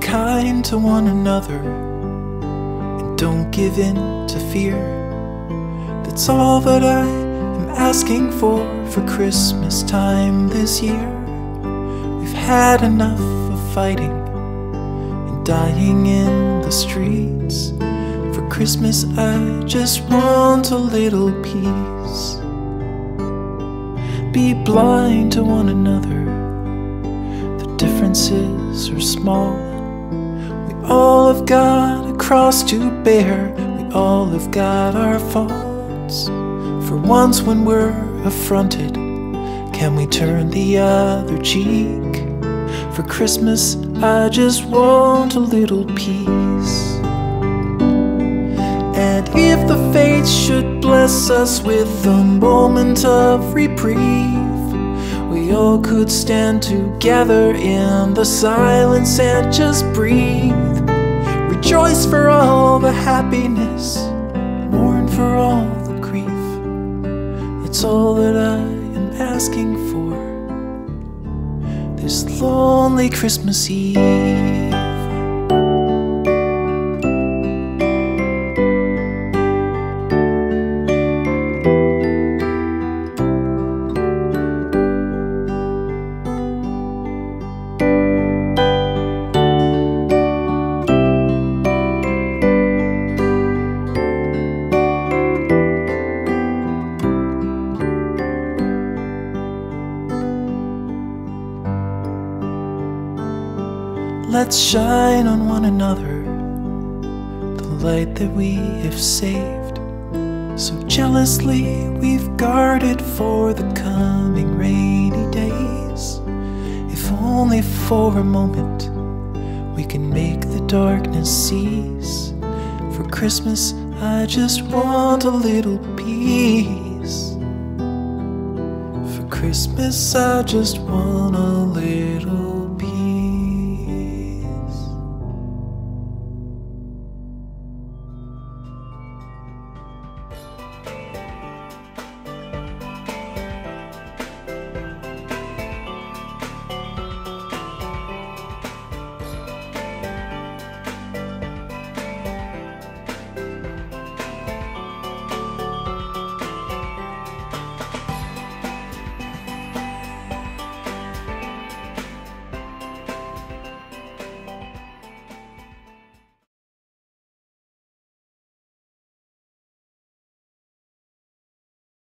kind to one another and don't give in to fear. That's all that I am asking for Christmas time this year. We've had enough of fighting and dying in the streets. For Christmas I just want a little peace. Be blind to one another, the differences are small. We all have got a cross to bear, we all have got our faults. For once when we're affronted, can we turn the other cheek? For Christmas I just want a little peace. And if the fates should bless us with a moment of reprieve, we all could stand together in the silence and just breathe. Rejoice for all the happiness, mourn for all the grief. That's all that I am asking for this lonely Christmas Eve. Let's shine on one another the light that we have saved. So jealously we've guarded for the coming rainy days. If only for a moment we can make the darkness cease. For Christmas I just want a little peace. For Christmas I just want a little